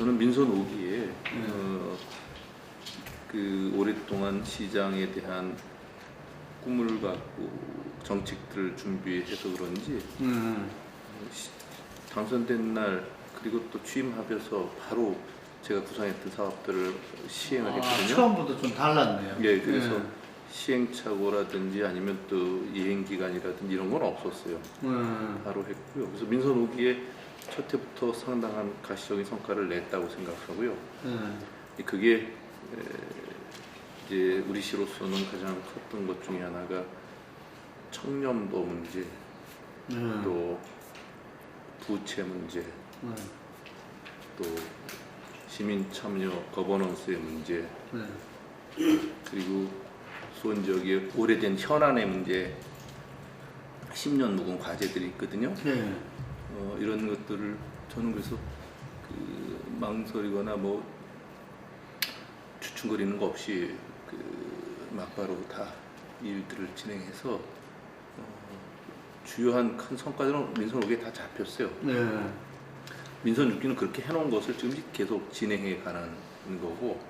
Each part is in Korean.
저는 민선 5기에 그 오랫동안 시장에 대한 꿈을 갖고 정책들을 준비해서 그런지 당선된 날 그리고 또 취임하면서 바로 제가 구상했던 사업들을 시행을 했거든요. 처음부터 좀 달랐네요. 예, 그래서 시행착오라든지 아니면 또 이행기간이라든지 이런 건 없었어요. 바로 했고요. 그래서 민선 5기에 첫 해부터 상당한 가시적인 성과를 냈다고 생각하고요. 그게 이제 우리 시로서는 가장 컸던 것 중에 하나가 청렴도 문제, 또 부채 문제, 또 시민 참여 거버넌스의 문제, 그리고 수원 지역의 오래된 현안의 문제, 10년 묵은 과제들이 있거든요. 이런 것들을 저는 그래서 그 망설이거나 뭐 주춤거리는 거 없이 그 막바로 다 일들을 진행해서 주요한 큰 성과들은 민선 5기에 다 잡혔어요. 민선 6기는 그렇게 해놓은 것을 지금 계속 진행해 가는 거고,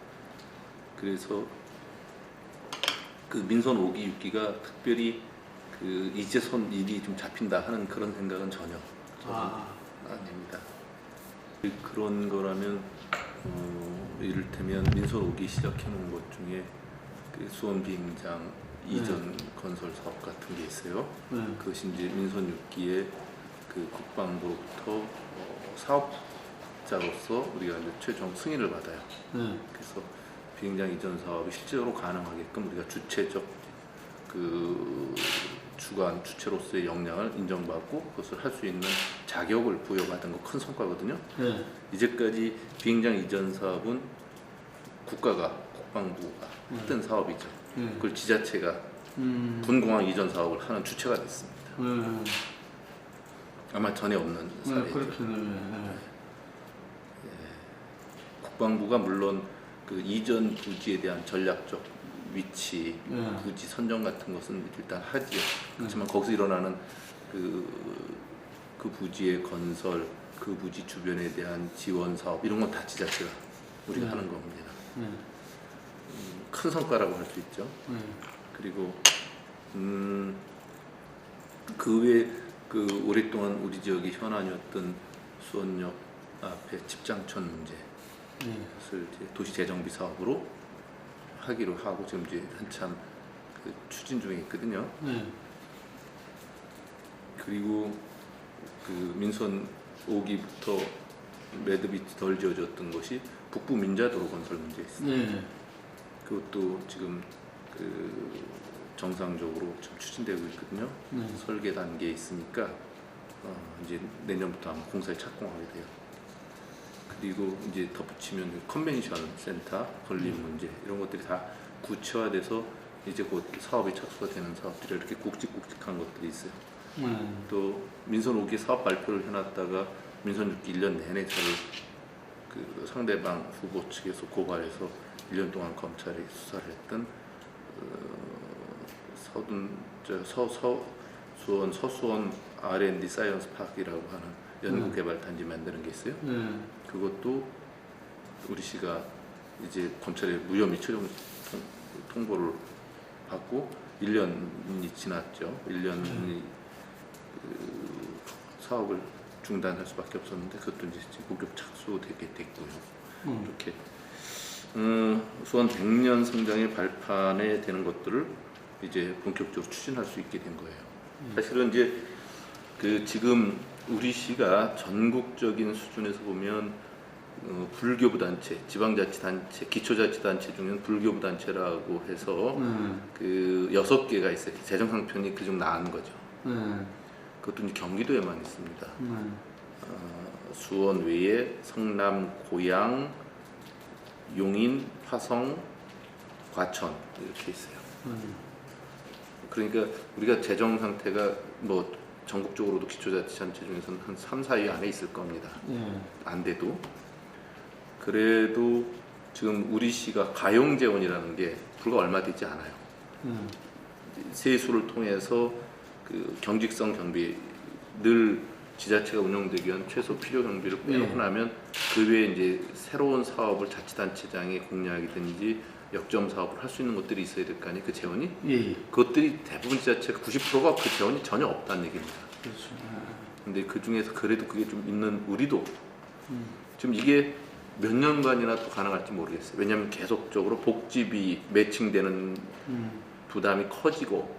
그래서 그 민선 5기, 6기가 특별히 그 이제선 일이 좀 잡힌다 하는 그런 생각은 전혀 아닙니다. 그런 거라면 이를테면 민선 5기 시작해 놓은 것 중에 그 수원 비행장 이전 건설 사업 같은 게 있어요. 그것이 이제 민선 6기의 그 국방부로부터 사업자로서 우리가 이제 최종 승인을 받아요. 그래서 비행장 이전 사업이 실제로 가능하게끔 우리가 주체적 그 주체로서의 역량을 인정받고 그것을 할 수 있는 자격을 부여받은 거 큰 성과거든요. 이제까지 비행장 이전 사업은 국방부가 했던 사업이죠. 그걸 지자체가 군공항 이전 사업을 하는 주체가 됐습니다. 아마 전에 없는 사례죠. 국방부가 물론 그 이전 부지에 대한 전략적 위치, 부지 선정 같은 것은 일단 하지요. 그렇지만 거기서 일어나는 그 부지의 건설, 그 부지 주변에 대한 지원 사업 이런 건 다 지자체가 우리가 하는 겁니다. 큰 성과라고 할 수 있죠. 그리고 그 외에 그 오랫동안 우리 지역의 현안이었던 수원역 앞에 집장촌 문제, 그것을 이제 도시재정비 사업으로 하기로 하고 지금 이제 한참 그 추진 중에 있거든요. 그리고 그 민선 5기부터 매듭이 덜 지어졌던 것이 북부 민자도로 건설 문제 있습니다. 그것도 지금 그 정상적으로 좀 추진되고 있거든요. 설계 단계에 있으니까 이제 내년부터 아마 공사에 착공하게 돼요. 그리고 이제 덧붙이면 컨벤션 센터 건립 문제 이런 것들이 다 구체화돼서 이제 곧 사업이 착수가 되는 사업들이 이렇게 굵직굵직한 것들이 있어요. 또 민선 5기 사업 발표를 해놨다가 민선 6기 1년 내내 저를 그 상대방 후보 측에서 고발해서 1년 동안 검찰이 수사를 했던 수원 서수원 R&D 사이언스 파크라고 하는 연구개발단지 만드는 게 있어요. 그것도 우리 시가 이제 검찰의 무혐의 최종 통보를 받고 1년이 지났죠. 1년이 그 사업을 중단할 수밖에 없었는데 그것도 이제 본격 착수되게 됐고요. 이렇게 수원 100년 성장의 발판에 되는 것들을 이제 본격적으로 추진할 수 있게 된 거예요. 사실은 이제 그 지금 우리 시가 전국적인 수준에서 보면 불교부 단체, 지방자치단체, 기초자치단체 중에는 불교부 단체라고 해서 그 6개가 있어요. 재정상편이 그중 나은 거죠. 그것도 이제 경기도에만 있습니다. 수원 외에 성남, 고양, 용인, 화성, 과천 이렇게 있어요. 그러니까 우리가 재정 상태가 뭐 전국적으로도 기초자치단체 중에서는 한 3, 4위 안에 있을 겁니다. 안 돼도. 그래도 지금 우리 시가 가용재원이라는 게 불과 얼마 되지 않아요. 세수를 통해서 그 경직성 경비 늘 지자체가 운영되기 위한 최소 필요 경비를 빼놓고 나면 그 외에 이제 새로운 사업을 자치단체장이 공략이든지 역점 사업을 할 수 있는 것들이 있어야 될 거 아니에요, 그 재원이? 그것들이 대부분 지자체가 90%가 그 재원이 전혀 없다는 얘기입니다. 그렇죠. 근데 그 중에서 그래도 그게 좀 있는 우리도 지금 이게 몇 년간이나 또 가능할지 모르겠어요. 왜냐하면 계속적으로 복지비 매칭되는 부담이 커지고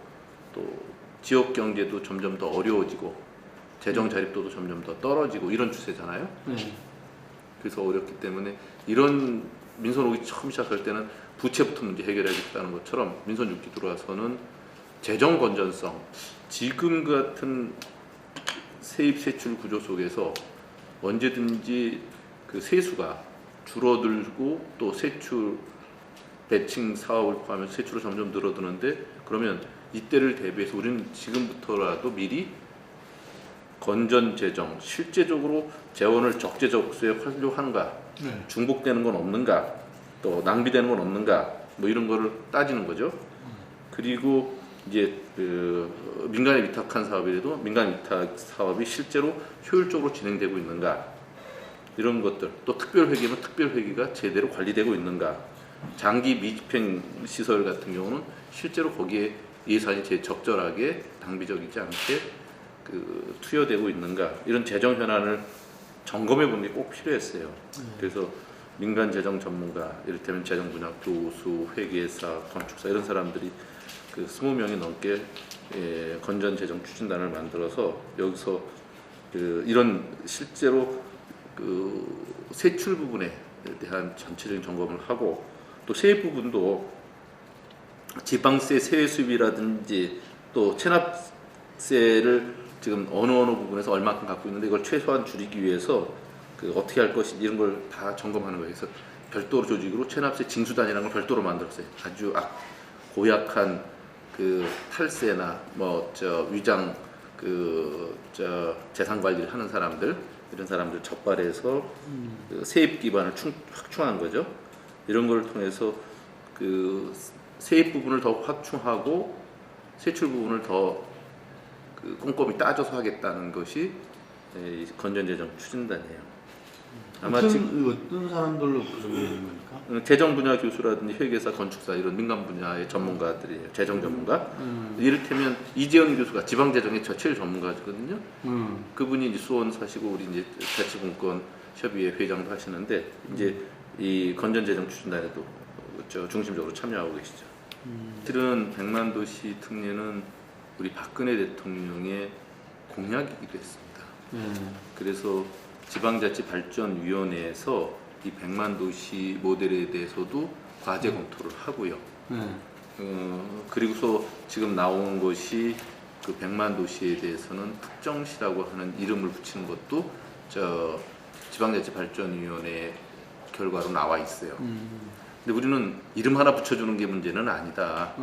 또 지역 경제도 점점 더 어려워지고 재정 자립도도 점점 더 떨어지고 이런 추세잖아요. 그래서 어렵기 때문에 이런 민선 5기 처음 시작할 때는 부채부터 문제 해결해야겠다는 것처럼 민선 6기 들어와서는 재정 건전성, 지금 같은 세입 세출 구조 속에서 언제든지 그 세수가 줄어들고 또 세출 배칭 사업을 포함해서 세출이 점점 늘어드는데 그러면 이때를 대비해서 우리는 지금부터라도 미리 건전 재정, 실제적으로 재원을 적재적소에 활용하는가, 중복되는 건 없는가, 또 낭비되는 건 없는가, 뭐 이런 거를 따지는 거죠. 그리고 이제 그 민간에 위탁한 사업이라도 민간 위탁 사업이 실제로 효율적으로 진행되고 있는가, 이런 것들, 또 특별회계면 특별회계가 제대로 관리되고 있는가, 장기 미집행 시설 같은 경우는 실제로 거기에 예산이 제일 적절하게 낭비적이지 않게 그 투여되고 있는가, 이런 재정 현안을 점검해 보는 게 꼭 필요했어요. 그래서 민간 재정 전문가, 이를테면 재정 분야 교수, 회계사, 건축사 이런 사람들이 그 20명이 넘게 건전 재정 추진단을 만들어서 여기서 그 이런 실제로 그 세출 부분에 대한 전체적인 점검을 하고 또 세입 부분도 지방세 세외 수입이라든지 또 체납세를 지금 어느 부분에서 얼마큼 갖고 있는데 이걸 최소한 줄이기 위해서 그 어떻게 할 것인지 이런 걸 다 점검하는 거예요. 그래서 별도로 조직으로 체납세 징수단이라는 걸 별도로 만들었어요. 아주 고약한 그 탈세나 뭐 저 위장 그 저 재산 관리를 하는 사람들, 이런 사람들 적발해서 그 세입 기반을 확충한 거죠. 이런 걸 통해서 그 세입 부분을 더 확충하고 세출 부분을 더 그 꼼꼼히 따져서 하겠다는 것이 건전재정 추진단이에요. 아마 어떤 사람들로 구성되어 있는 겁니까? 재정 분야 교수라든지 회계사, 건축사 이런 민간 분야의 전문가들이에요. 재정 전문가. 이를테면 이재현 교수가 지방재정의 제일 전문가거든요. 그분이 이제 수원 사시고 우리 이제 자치분권 협의회 회장도 하시는데 이제 이 건전재정 추진단에도 중심적으로 참여하고 계시죠. 실은 100만 도시 특례는 우리 박근혜 대통령의 공약이기도 했습니다. 그래서 지방자치발전위원회에서 이 100만 도시 모델에 대해서도 과제 검토를 하고요. 그리고서 지금 나온 것이 그 100만 도시에 대해서는 특정시라고 하는 이름을 붙이는 것도 저 지방자치발전위원회 결과로 나와 있어요. 근데 우리는 이름 하나 붙여주는 게 문제는 아니다.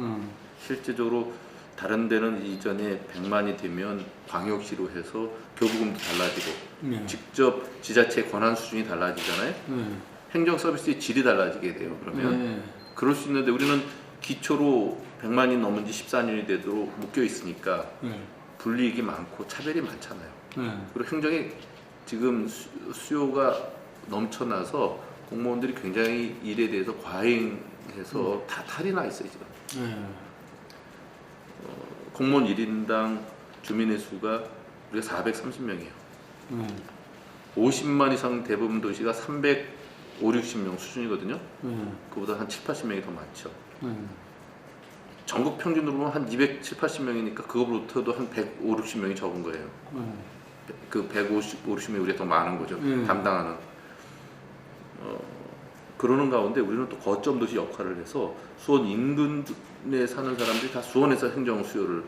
실제적으로 다른 데는 이전에 100만이 되면 광역시로 해서 교부금도 달라지고 직접 지자체 권한 수준이 달라지잖아요. 행정 서비스의 질이 달라지게 돼요. 그러면 그럴 수 있는데 우리는 기초로 100만이 넘은 지 14년이 되도록 묶여 있으니까 불이익이 많고 차별이 많잖아요. 그리고 행정에 지금 수요가 넘쳐나서 공무원들이 굉장히 일에 대해서 과잉해서 다 탈이 나 있어요 지금. 공무원 1인당 주민의 수가 우리가 430명이에요. 50만 이상 대부분 도시가 350, 60명 수준이거든요. 그보다 한 7, 80명이 더 많죠. 전국 평균으로 보면 한 270, 80명이니까 그거보다도 한 150, 60명이 적은 거예요. 그 150, 60명이 우리가 더 많은 거죠. 담당하는. 그러는 가운데 우리는 또 거점 도시 역할을 해서 수원 인근에 사는 사람들이 다 수원에서 행정 수요를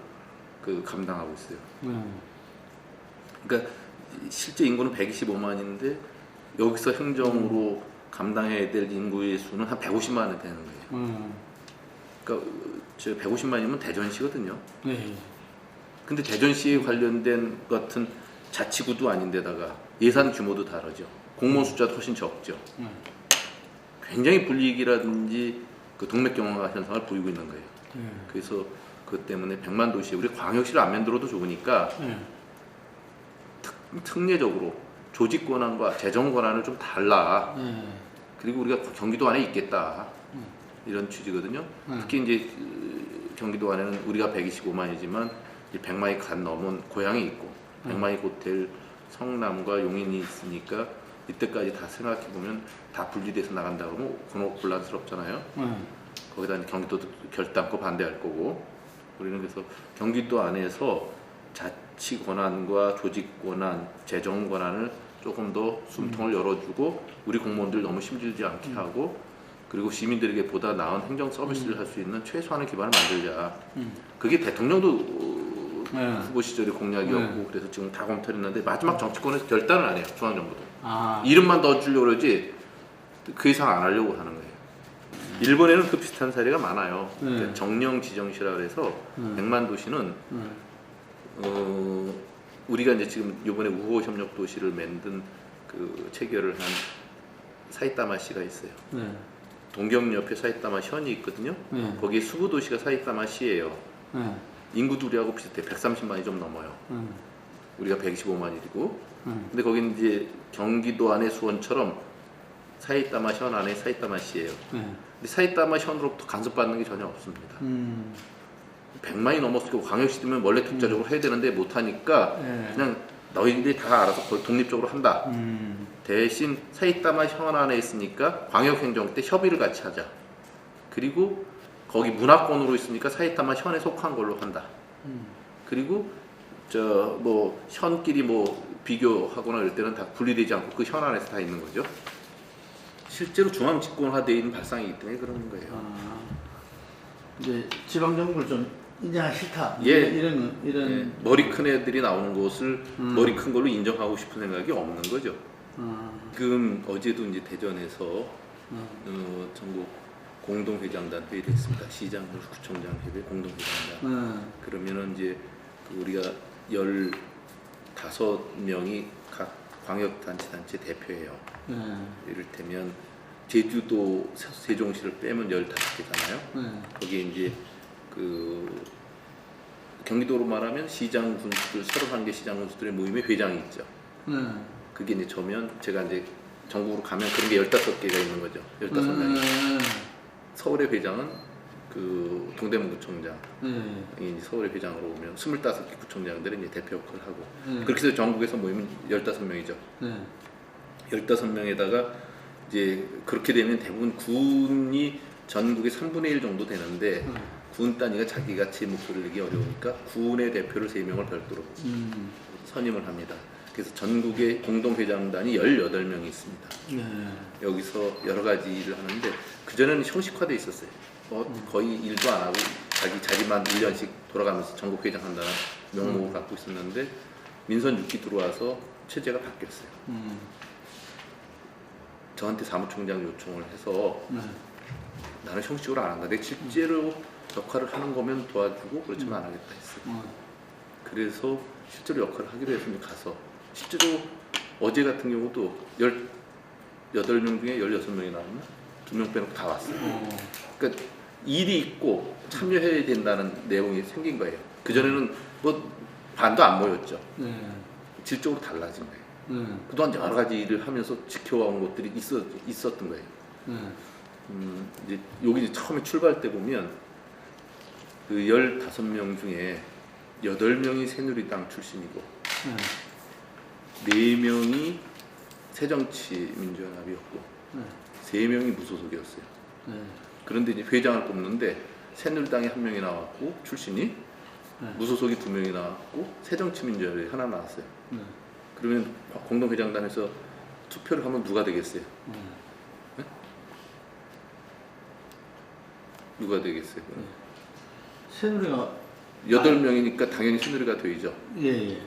그 감당하고 있어요. 그러니까 실제 인구는 125만인데 여기서 행정으로 감당해야 될 인구의 수는 한 150만이 되는 거예요. 그러니까 저 150만이면 대전시거든요. 근데 대전시에 관련된 같은 자치구도 아닌데다가 예산 규모도 다르죠. 공무원 숫자도 훨씬 적죠. 굉장히 불이익이라든지 그 동맥경화 현상을 보이고 있는 거예요. 그래서 그것 때문에 100만 도시에 우리 광역시를 안 만들어도 좋으니까 특례적으로 조직 권한과 재정 권한을 좀 달라. 그리고 우리가 경기도 안에 있겠다. 이런 취지거든요. 특히 이제 경기도 안에는 우리가 125만이지만 100만이 간 넘은 고향이 있고 100만이 호텔, 성남과 용인이 있으니까 이때까지 다 생각해 보면 다 분리돼서 나간다 그러면 곤혹곤란스럽잖아요. 거기다 이제 경기도도 결단코 반대할 거고 우리는 그래서 경기도 안에서 자치 권한과 조직 권한, 재정 권한을 조금 더 숨통을 열어주고 우리 공무원들 너무 힘들지 않게 하고 그리고 시민들에게 보다 나은 행정 서비스를 할 수 있는 최소한의 기반을 만들자. 그게 대통령도 후보 시절의 공약이었고 그래서 지금 다 검토했는데 마지막 정치권에서 결단을 안 해요. 중앙정부도. 이름만 넣어주려고 그러지 그 이상 안 하려고 하는 거예요. 일본에는 그 비슷한 사례가 많아요. 그러니까 정령지정시라 그래서 100만 도시는 우리가 이제 지금 이번에 우호 협력 도시를 만든 그 체결을 한 사이타마시가 있어요. 동경 옆에 사이타마 현이 있거든요. 거기에 수부 도시가 사이타마시예요. 인구도 우리하고 비슷해. 130만이 좀 넘어요. 우리가 125만이고. 근데 거기는 이제 경기도 안의 수원처럼 사이타마 현 안에 사이타마시예요. 근데 사이타마 현으로부터 간섭받는 게 전혀 없습니다. 100만이 넘었고 광역시 되면 원래 독자적으로 해야 되는데 못하니까 그냥 너희들이 다 알아서 거의 독립적으로 한다. 대신 사이타마 현 안에 있으니까 광역행정 때 협의를 같이 하자. 그리고 거기 문화권으로 있으니까 사이타마 현에 속한 걸로 한다. 그리고 저 뭐 현끼리 뭐 비교하거나 이럴 때는 다 분리되지 않고 그 현 안에서 다 있는 거죠. 실제로 중앙 집권화되어 있는 발상이기 때문에 그러는 거예요. 이제 지방 정부를 좀 인정하기 싫다. 예. 이런 머리 큰 애들이 나오는 것을 머리 큰 걸로 인정하고 싶은 생각이 없는 거죠. 지금 어제도 이제 대전에서 전국 공동회장단 회의를 했습니다. 시장, 구청장 협의 공동회장단. 그러면은 이제 우리가 15명이 각 광역단체 대표예요. 이를테면 제주도 세종시를 빼면 15개잖아요. 거기에 이제 그 경기도로 말하면 시장 군수들 31개 시장 군수들의 모임의 회장이 있죠. 그게 이제 저면 제가 이제 전국으로 가면 그런 게 15개가 있는 거죠. 15명이. 서울의 회장은 그 동대문 구청장, 이제 서울의 회장으로 오면 25개 구청장들은 이제 대표 역할을 하고 그렇게 해서 전국에서 모이면 15명이죠. 15명에다가 이제 그렇게 되면 대부분 군이 전국의 3분의 1 정도 되는데 군 단위가 자기가 제 목소리를 내기 어려우니까 군의 대표를 3명을 별도로 선임을 합니다. 그래서 전국의 공동회장단이 18명이 있습니다. 여기서 여러 가지 일을 하는데 그전에는 형식화되어 있었어요. 거의 일도 안 하고 자기 자리만 1년씩 돌아가면서 전국 회장한다는 명목을 갖고 있었는데 민선 6기 들어와서 체제가 바뀌었어요. 저한테 사무총장 요청을 해서 나는 형식으로 안 한다. 내가 실제로 역할을 하는 거면 도와주고 그렇지만 안 하겠다 했어요. 그래서 실제로 역할을 하기로 해서 가서 실제로 어제 같은 경우도 18명 중에 16명이 나왔나? 2명 빼놓고 다 왔어요. 그러니까 일이 있고 참여해야 된다는 내용이 생긴 거예요. 그전에는 뭐 반도 안 모였죠. 질적으로 달라진 거예요. 그동안 여러 가지 일을 하면서 지켜온 것들이 있었던 거예요. 이제 여기 이제 처음에 출발 때 보면 그 15명 중에 8명이 새누리당 출신이고 4명이 새정치민주연합이었고 3명이 무소속이었어요. 그런데 이제 회장을 뽑는데 새누리당이 1명이 나왔고 출신이 무소속이 2명이 나왔고 새정치민주연합이 하나 나왔어요. 그러면 공동회장단에서 투표를 하면 누가 되겠어요? 네? 누가 되겠어요? 새누리가 8명이니까 당연히 새누리가 되죠. 예.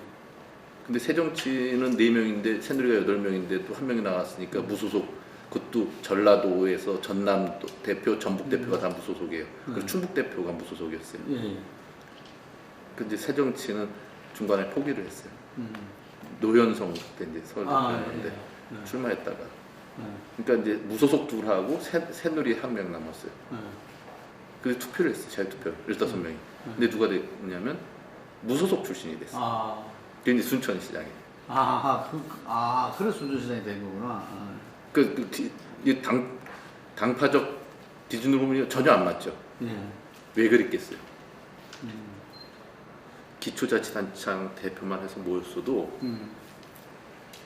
근데 새정치는 4명인데 새누리가 8명인데 또 1명이 나왔으니까 무소속. 그것도 전라도에서 전남 대표, 전북 대표가 다 무소속이에요. 그리고 충북 대표가 무소속이었어요. 근데 새정치는 중간에 포기를 했어요. 노현성 그때 이제 서울대표였는데 출마했다가. 그러니까 이제 무소속 둘하고 새누리 1명 남았어요. 그래서 투표를 했어요. 자유투표 15명이. 근데 누가 됐냐면 무소속 출신이 됐어요. 그게 이제 순천시장이에요. 그래서 순천시장이 된 거구나. 이 당파적 기준으로 보면 전혀 안 맞죠. 예. 왜 그랬겠어요? 기초자치단체장 대표만 해서 모였어도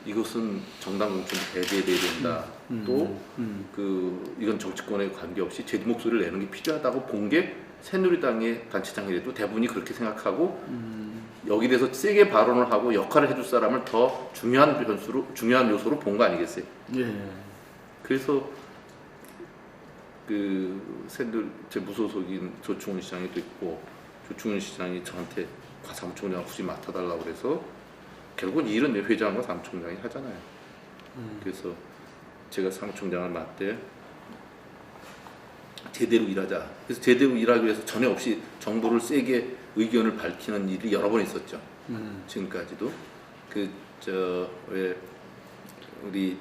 이것은 정당 공천이 배제돼야 된다. 또 이건 정치권에 관계없이 제 목소리를 내는 게 필요하다고 본 게 새누리당의 단체장이라도 대부분이 그렇게 생각하고 여기 대해서 세게 발언을 하고 역할을 해줄 사람을 더 중요한 요소로 본 거 아니겠어요? 예. 그래서 제 무소속인 조충훈 시장이 또 있고 조충훈 시장이 저한테 사무총장 굳이 맡아달라고 그래서 결국은 일은 회장과 사무총장이 하잖아요. 그래서 제가 사무총장을 맡되 제대로 일하자. 그래서 제대로 일하기 위해서 전혀 없이 정부를 세게 의견을 밝히는 일이 여러 번 있었죠. 지금까지도 왜 우리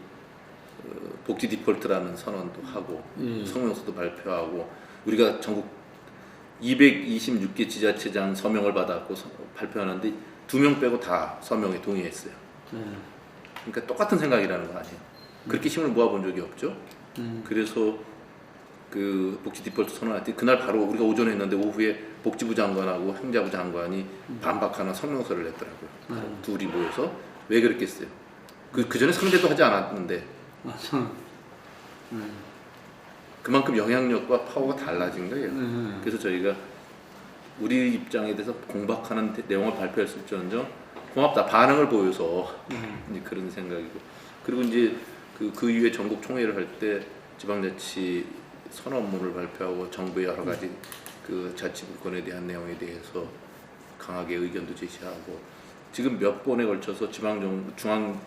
복지 디폴트라는 선언도 하고 성명서도 발표하고 우리가 전국 226개 지자체장 서명을 받았고 발표하는데 2명 빼고 다 서명에 동의했어요. 그러니까 똑같은 생각이라는 거 아니에요. 그렇게 힘을 모아본 적이 없죠. 그래서 복지 디폴트 선언할 때 그날 바로 우리가 오전에 했는데 오후에 복지부 장관하고 행자부 장관이 반박하는 성명서를 냈더라고요. 둘이 모여서 왜 그랬겠어요? 그 전에 상대도 하지 않았는데 그만큼 영향력과 파워가 달라진 거예요. 그래서 저희가 우리 입장에 대해서 공박하는 내용을 발표했을지언정 고맙다 반응을 보여서 이제 그런 생각이고 그리고 이제 그 이후에 전국 총회를 할 때 지방자치 선언문을 발표하고 정부의 여러 가지 자치분권에 대한 내용에 대해서 강하게 의견도 제시하고 지금 몇 번에 걸쳐서 중앙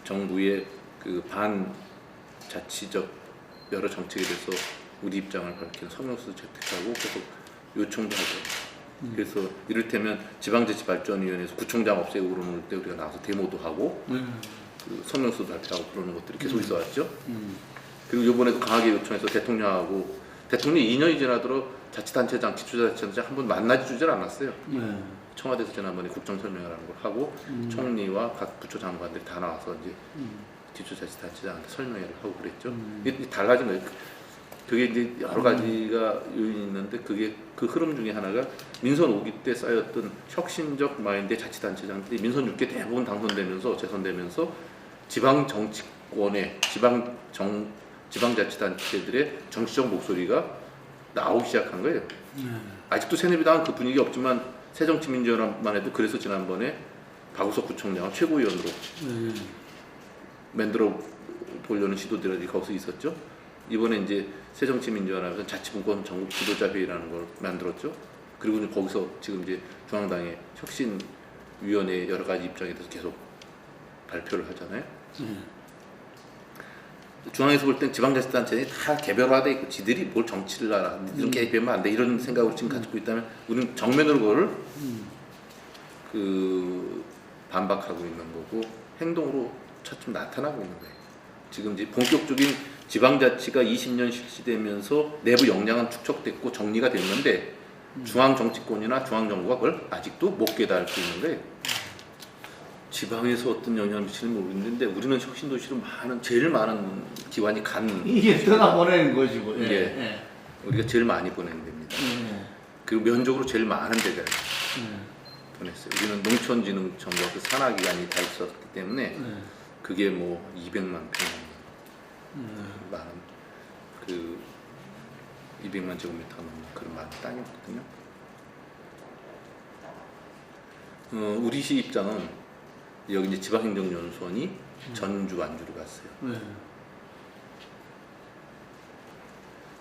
정부의 반자치적 여러 정책에 대해서 우리 입장을 밝히는 성명서도 채택하고 계속 요청도 하고 그래서 이를테면 지방자치발전위원회에서 구청장 없애고 그러는 때 우리가 나와서 데모도 하고 성명서도 발표하고 그러는 것들이 계속 있어왔죠. 그리고 이번에도 강하게 요청해서 대통령이 2년이 지나도록 자치단체장, 기초자치단체장 한 번 만나주질 않았어요. 청와대에서 지난번에 국정설명회라는 걸 하고 총리와 각 부처 장관들이 다 나와서 이제 기초자치단체장한테 설명회를 하고 그랬죠. 이게 달라진 거예요. 그게 이제 여러 가지가 요인이 있는데 그 흐름 중에 하나가 민선 5기 때 쌓였던 혁신적 마인드의 자치단체장들이 민선 6기 대부분 당선되면서 재선되면서 지방 정치권의 지방자치단체들의 정치적 목소리가 나오기 시작한 거예요. 아직도 새누리당은 그 분위기 없지만 새정치민주연합만 해도 그래서 지난번에 박우석 부총장을 최고위원으로 만들어 보려는 시도들이 거기서 있었죠. 이번에 이제 새정치민주연합에서 자치분권 전국 지도자회의라는 걸 만들었죠. 그리고 이제 거기서 지금 이제 중앙당의 혁신위원회 여러 가지 입장에 대해서 계속 발표를 하잖아요. 중앙에서 볼 땐 지방자치단체들이 다 개별화돼 있고 지들이 뭘 정치를 알아 이런 개입하면 안 돼 이런 생각으로 지금 가지고 있다면 우리는 정면으로 그걸 반박하고 있는 거고 행동으로 차츰 나타나고 있는 거예요. 지금 이제 본격적인 지방자치가 20년 실시되면서 내부 역량은 축적됐고 정리가 됐는데 중앙 정치권이나 중앙 정부가 그걸 아직도 못 깨닫고 있는 거예요. 지방에서 어떤 영향을 미치는지 모르겠는데 우리는 혁신도시로 제일 많은 기관이 이게 떠나보내는 것이고 우리가 제일 많이 보내는 데입니다. 그리고 면적으로 제일 많은 데가 보냈어요. 우리는 농촌진흥청과 산하기관이 다 있었기 때문에 그게 뭐 200만 평 많은 200만 제곱미터 넘는 그런 많은 땅이었거든요. 우리 시 입장은 여기 이제 지방행정연수원이 전주, 완주로 갔어요.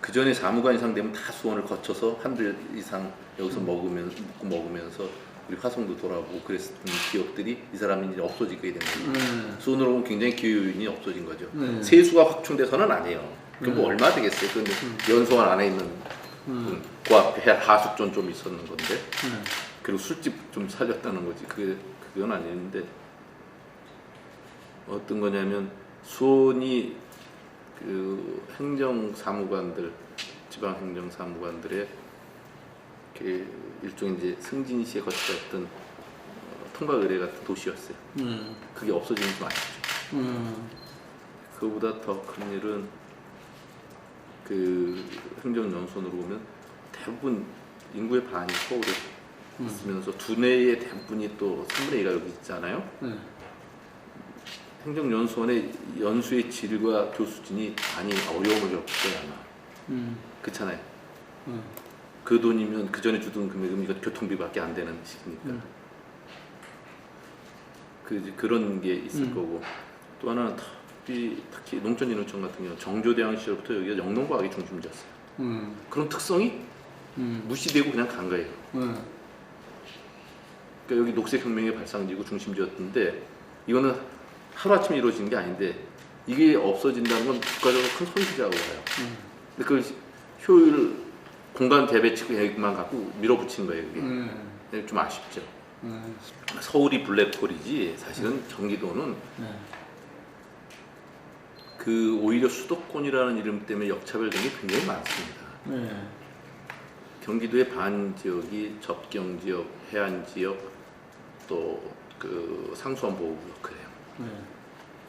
그 전에 사무관 이상 되면 다 수원을 거쳐서 한 달 이상 여기서 먹으면서 우리 화성도 돌아오고 그랬던 기업들이 이 사람이 이제 없어지게 된 거예요. 수원으로 보면 굉장히 기후요인이 없어진 거죠. 세수가 확충돼서는 아니에요. 그럼 뭐 얼마 되겠어요? 그런데 연수원 안에 있는 그 앞에 하숙존 좀 있었는 건데 그리고 술집 좀 살렸다는 거지. 그건 아니었는데 어떤 거냐면 수원이 행정사무관들, 지방행정사무관들의 일종의 이제 승진시에 거쳤던 통과 의뢰 같은 도시였어요. 그게 없어지는 좀 아쉽죠. 그거보다 더 큰 일은 그 행정연수원으로 보면 대부분 인구의 반이 서울에 있으면서 두뇌의 대부분이 또 3분의 2가 여기 있잖아요. 행정연수원의 연수의 질과 교수진이 많이 어려움을 겪을 거야 아마. 그렇잖아요. 그 돈이면 그 전에 주던 금액은 이거 교통비밖에 안 되는 시기니까. 그런 게 있을 거고. 또 하나는 특히 농촌인후청 같은 경우 정조대왕 시절부터 여기가 영농과학의 중심지였어요. 그런 특성이 무시되고 그냥 간 거예요. 그러니까 여기 녹색혁명의 발상지고 중심지였는데 이거는 하루아침에 이루어진 게 아닌데 이게 없어진다는 건 국가적으로 큰 손실이라고 봐요. 근데 그걸 효율 공간 대배치 계획만 갖고 밀어붙인 거예요. 그게 좀 아쉽죠. 서울이 블랙홀이지 사실은 경기도는 그 오히려 수도권이라는 이름 때문에 역차별된 게 굉장히 많습니다. 경기도의 반 지역이 접경 지역, 해안 지역, 또 그 상수원 보호구역 그래요.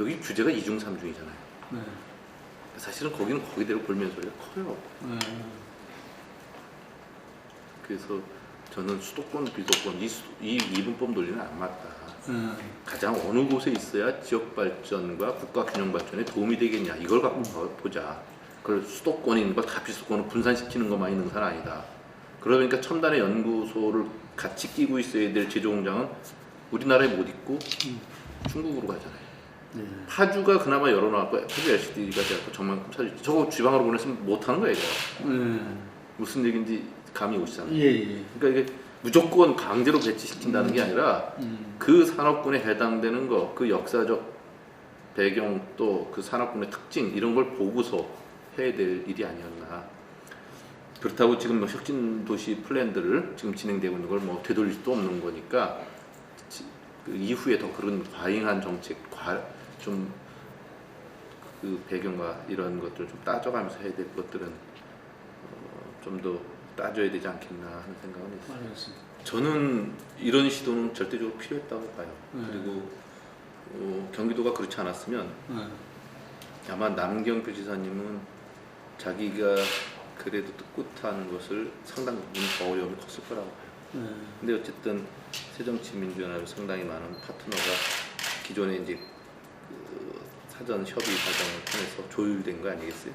여기 주제가 2중 3중이잖아요. 사실은 거기는 거기대로 골면 소리가 커요. 그래서 저는 수도권, 비도권 이 이분법 논리는 안 맞다. 가장 어느 곳에 있어야 지역 발전과 국가 균형 발전에 도움이 되겠냐 이걸 갖고 보자. 그걸 수도권인 거 다 비수도권을 분산시키는 것만 있는 건 아니다. 그러니까 첨단의 연구소를 같이 끼고 있어야 될 제조공장은 우리나라에 못 있고 중국으로 가잖아요. 파주가 그나마 열어놨고 파주 LCD가 돼갖고 정만큼 사실 저거 지방으로 보냈으면 못하는 거예요. 무슨 얘기인지 감이 오시잖아요. 그러니까 이게 무조건 강제로 배치시킨다는 게 아니라 그 산업군에 해당되는 거, 그 역사적 배경 또 그 산업군의 특징 이런 걸 보고서 해야 될 일이 아니었나. 그렇다고 지금 뭐 혁신 도시 플랜들을 지금 진행되고 있는 걸 뭐 되돌릴 수도 없는 거니까 그 이후에 더 그런 과잉한 정책, 좀 그 배경과 이런 것들을 좀 따져가면서 해야 될 것들은 좀 더 따져야 되지 않겠나 하는 생각은 있어요. 알겠습니다. 저는 이런 시도는 절대적으로 필요했다고 봐요. 그리고 경기도가 그렇지 않았으면 아마 남경표 지사님은 자기가 그래도 꿋꿋한 것을 상당 부분 더 어려움이 컸을 거라고 봐요. 근데 어쨌든 새정치민주연합에 상당히 많은 파트너가 기존에 이제 그 사전 협의 과정을 통해서 조율된 거 아니겠어요?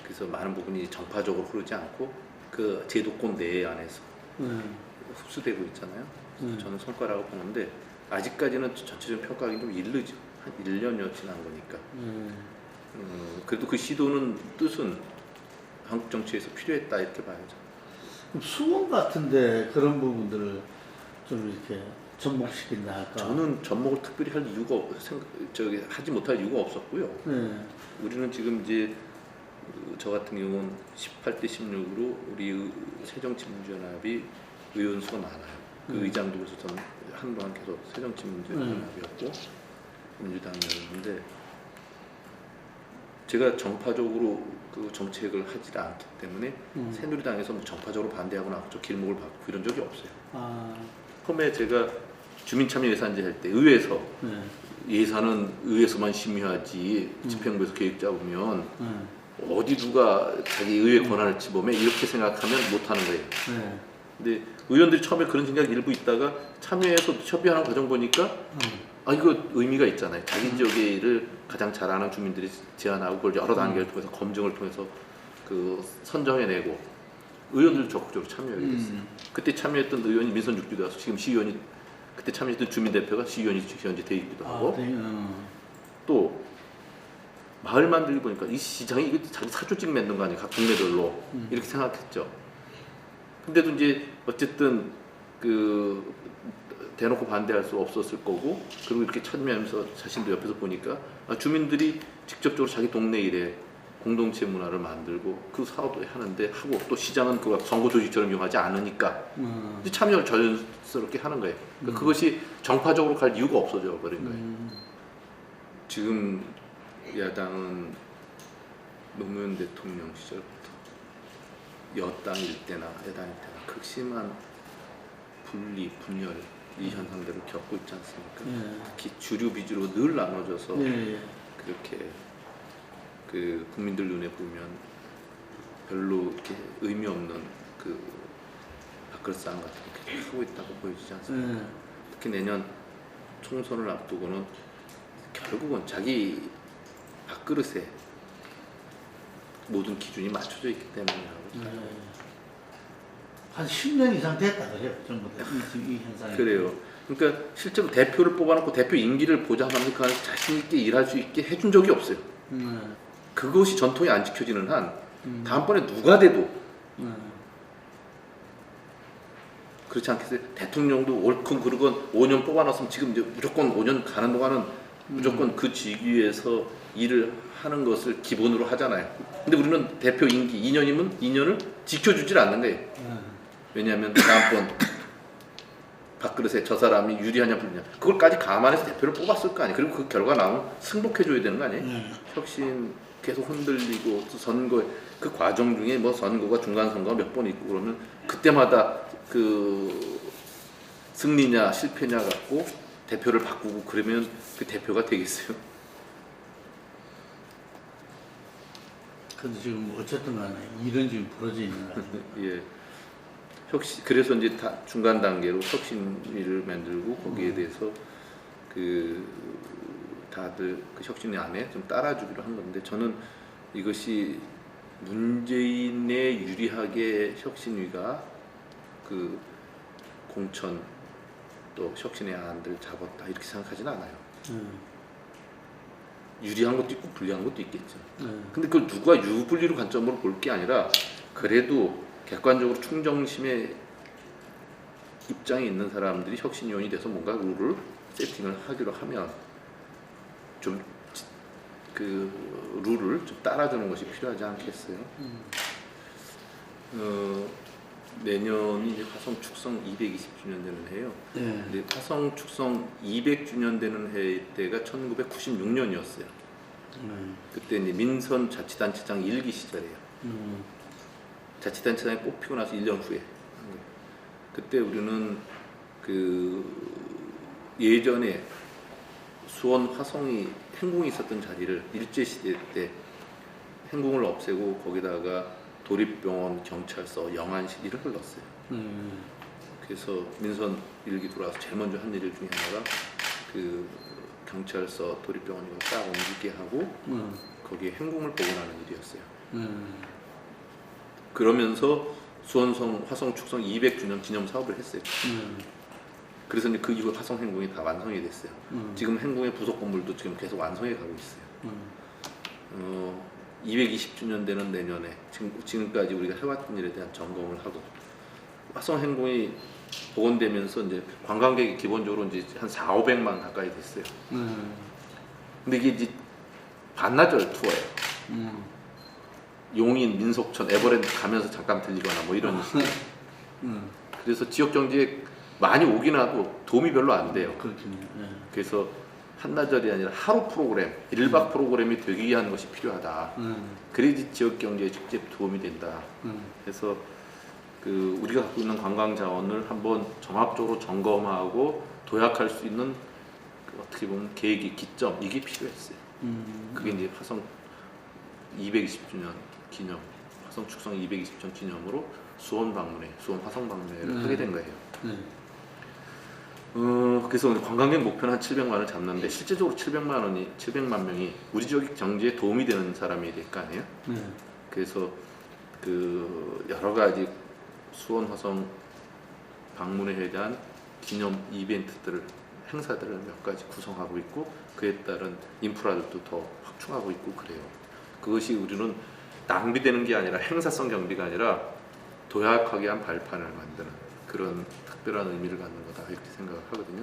그래서 많은 부분이 정파적으로 흐르지 않고 그 제도권 내에 안에서 흡수되고 있잖아요. 저는 성과라고 보는데 아직까지는 전체적인 평가하기 좀 이르죠. 한 1년여 지난 거니까. 그래도 그 시도는 뜻은 한국 정치에서 필요했다 이렇게 봐야죠. 그럼 수원 같은데 그런 부분들을 좀 이렇게 접목시킨다 할까? 저는 접목을 특별히 할 이유가 하지 못할 이유가 없었고요. 우리는 지금 이제 저 같은 경우는 18대 16으로 우리 새정치민주연합이 의원 수가 많아요. 그 의장도 그래서 저는 한동안 계속 새정치민주연합이었고 민주당이었는데 제가 정파적으로 그 정책을 하지 않기 때문에 새누리당에서 뭐 정파적으로 반대하거나 저 길목을 받고 이런 적이 없어요. 처음에 제가 주민참여 예산제 할 때 의회에서 예산은 의회에서만 심의하지 집행부에서 계획 잡으면 어디 누가 자기 의회 권한을 집어매 이렇게 생각하면 못하는 거예요. 근데 의원들이 처음에 그런 생각이 일부 있다가 참여해서 협의하는 과정 보니까 아 이거 의미가 있잖아요. 자기 지역의 일을 가장 잘 아는 주민들이 제안하고 그걸 여러 단계를 통해서 검증을 통해서 그 선정해내고 의원들도 적극적으로 참여하게 됐어요. 그때 참여했던 의원이 민선 6기도 와서 지금 시의원이 그때 참여했던 주민대표가 시의원이 현재 되기도 하고 또 마을 만들기 보니까 이 시장이 이게 자기 사조직 맺는 거 아니에요? 각 동네별로 이렇게 생각했죠. 근데도 이제 어쨌든 그 대놓고 반대할 수 없었을 거고 그리고 이렇게 참여하면서 자신도 옆에서 보니까 주민들이 직접적으로 자기 동네 일에 공동체 문화를 만들고 그 사업도 하는데 하고 또 시장은 그 선거 조직처럼 이용하지 않으니까 이제 참여를 자연스럽게 하는 거예요. 그러니까 그것이 정파적으로 갈 이유가 없어져 버린 거예요. 지금 야당은 노무현 대통령 시절부터 여당일 때나 여당일 때나 극심한 분리, 분열 이 현상들을 겪고 있지 않습니까? 예. 특히 주류 비주로 늘 나눠져서 예. 그렇게 그 국민들 눈에 보면 별로 이렇게 의미 없는 그 밥그릇 싸움 같은 거 계속 하고 있다고 보여지지 않습니까? 예. 특히 내년 총선을 앞두고는 결국은 자기 밥그릇에 모든 기준이 맞춰져 있기 때문이라고. 한 10년 이상 됐다 그래요. 전부 다. 이 현상이. 그래요. 그러니까 실제로 대표를 뽑아놓고 대표 임기를 보장하면서 그 안에 자신 있게 일할 수 있게 해준 적이 없어요. 그것이 전통이 안 지켜지는 한 다음번에 누가 돼도 그렇지 않겠어요? 대통령도 옳건 그르건 5년 뽑아놨으면 지금 이제 무조건 5년 가는 동안은 무조건 그 직위에서 일을 하는 것을 기본으로 하잖아요. 근데 우리는 대표 임기 2년이면 2년을 지켜주질 않는 거예요. 왜냐하면 다음번 밥그릇에 저 사람이 유리하냐 불리냐 그걸까지 감안해서 대표를 뽑았을 거 아니에요. 그리고 그 결과 나오면 승복해줘야 되는 거 아니에요. 혁신 계속 흔들리고 또 선거 그 과정 중에 뭐 선거가 중간 선거가 몇 번 있고 그러면 그때마다 그 승리냐 실패냐 갖고 대표를 바꾸고 그러면 그 대표가 되겠어요. 근데 지금 어쨌든 간에 일은 지금 벌어져 있는 거 아니에요. 예. 혁신 그래서 이제 다 중간 단계로 혁신위를 만들고 거기에 대해서 그 다들 그 혁신위 안에 좀 따라주기로 한 건데 저는 이것이 문재인에 유리하게 혁신위가 그 공천 또 혁신의 안들 잡았다 이렇게 생각하지는 않아요. 유리한 것도 있고 불리한 것도 있겠죠. 근데 그걸 누가 유불리로 관점으로 볼 게 아니라 그래도 객관적으로 충정심의 입장에 있는 사람들이 혁신위원이 돼서 뭔가 룰을 세팅을 하기로 하면 좀 그 룰을 좀 따라주는 것이 필요하지 않겠어요? 내년이 이제 화성 축성 220주년 되는 해요. 네. 근데 화성 축성 200주년 되는 해 때가 1996년이었어요. 그때 이제 민선 자치단체장 1기 시절이에요. 자치단체장이 뽑히고 나서 1년 후에 그때 우리는 그 예전에 수원 화성이 행궁이 있었던 자리를 일제시대 때 행궁을 없애고 거기다가 도립병원, 경찰서, 영안실 이런 걸 넣었어요. 그래서 민선 1기 들어와서 제일 먼저 한 일 중에 하나가 그 경찰서, 도립병원 이거 딱 옮기게 하고 거기에 행궁을 복원하는 일이었어요. 그러면서 수원성 화성 축성 200주년 기념 사업을 했어요. 그래서 이제 그 이후 화성 행궁이 다 완성이 됐어요. 지금 행궁의 부속 건물도 지금 계속 완성해 가고 있어요. 220주년 되는 내년에 지금까지 우리가 해왔던 일에 대한 점검을 하고 화성 행궁이 복원되면서 이제 관광객이 기본적으로 이제 한 4,500만 가까이 됐어요. 근데 이게 이제 반나절 투어예요. 용인, 민속촌, 에버랜드 가면서 잠깐 들리거나 뭐 이런 식으로. 그래서 지역 경제에 많이 오긴 하고 도움이 별로 안 돼요. 그렇군요. 네. 그래서 한나절이 아니라 하루 프로그램, 1박 프로그램이 되기 위한 것이 필요하다. 그래야지 지역 경제에 직접 도움이 된다. 그래서 그 우리가 갖고 있는 관광 자원을 한번 종합적으로 점검하고 도약할 수 있는 그 어떻게 보면 계획의 기점 이게 필요했어요. 그게 이제 화성 220주년 기념, 화성 축성 220주년 기념으로 수원 방문회, 수원 화성 방문회를 하게 된 거예요. 그래서 관광객 목표는 한 700만 원을 잡는데 실제적으로 700만 명이 우리 지역 경제에 도움이 되는 사람이 될 거 아니에요? 그래서 그 여러 가지 수원 화성 방문회에 대한 기념 이벤트들을 행사들을 몇 가지 구성하고 있고 그에 따른 인프라들도 더 확충하고 있고 그래요. 그것이 우리는 낭비되는 게 아니라 행사성 경비가 아니라 도약하게 한 발판을 만드는 그런 특별한 의미를 갖는 거다 이렇게 생각을 하거든요.